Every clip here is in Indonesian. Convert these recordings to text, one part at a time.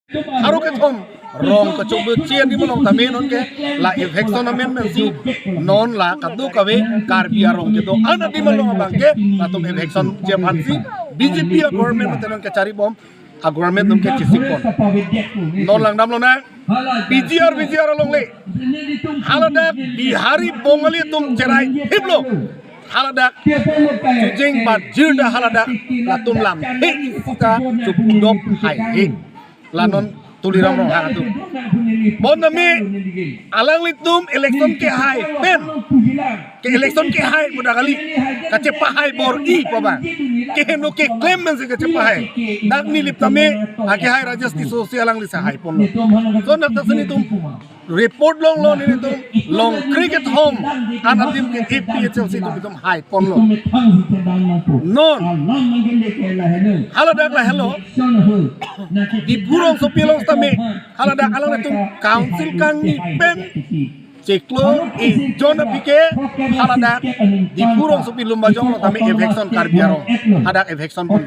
Haru ke thom rong ke coba cian di belong tamen non ke la infection amen mensi non la kadu kawe karbia rong ke to anak di belong abang ke satu infection je pansi BJP government tenon ke cari bom a government nom ke cisik pon non lang dam lo na BJR long le halada bihari bongali tum cerai hiblo haladak jeng bat jirda haladak latum lam he kita cupundop hai he lanon tuliram rong hatu bon nami alang litum election ke hai pen ke election ke hai muda kali kacepa hai bor I pabang ke heno ke claim men se kacepa hai dak ni lip tame ake hai rajasti sosial ang lisa hai pon so nak tasani tum report long ini tum long cricket home anatim ke APHLC tum hai pon lo non haladak la hello di burung sopilong tame haladak alang tum council kang ni pen ceklo jona pike haladak di burung sopilum bajong lo tame infection karbiaro hadak infection pun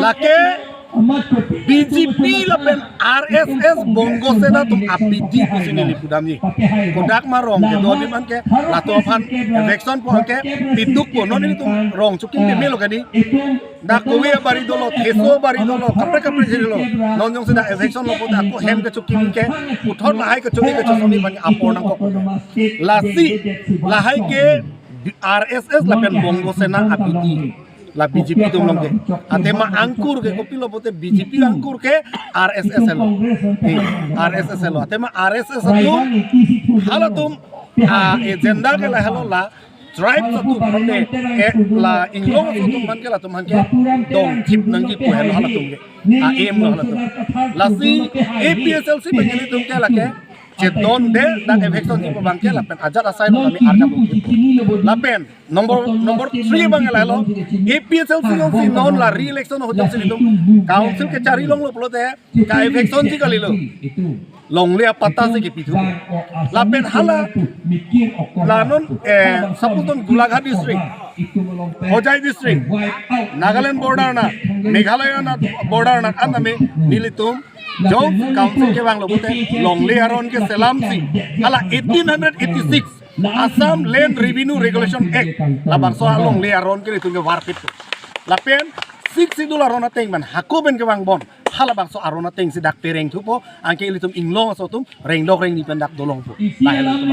lake BJP lapen RSS bongo sena tum APD sini lipudamni kodak marong ke doni man ke latopan infection pun ke pituk pun non ini tum rong cuking de melo kadi dak kowe bari dolo teso bari dolo kapre sini lo non jong seda infection lo pun aku hem ke cuking ke uthon lahai ke cuking ke chomi ban apor nang ko lasi lahai ke RSS lapen bongo sena APD la BJP tum long ke atema angkur ke kopilo pote BJP angkur ke RSS lo RSS lo atema RSS tu halatum agenda ke la halo la tribe satu mande ke la inglong satu man ke la tum han ke dong chip nangi ko halo halatum ke aim lo halatum lasi APHLC bangeli tum ke la ke Ceton de dan infection di pabangke lapen ajar asai kami arja lapen nomor 3 bangela lo APHLC long si non la re-election ho jong sini tum council ke cari long lo plote ka infection si kali lo long le pata se ke pitu lapen hala lanon saputon Gulaghat district Hojai district Nagaland border na Meghalaya na border na aname nilitum Jom council ke bang lobote long le aron ke selamsi ala 1886 Assam Land Revenue Regulation Act labang soal long le aron ke itu ke warpit lapen 6 idul arona teng man hakuben ke bang bon hala bang so arona teng sidak tereng tu po angke ilitum inglong so tum reng dok reng di pendak dolong po lah tum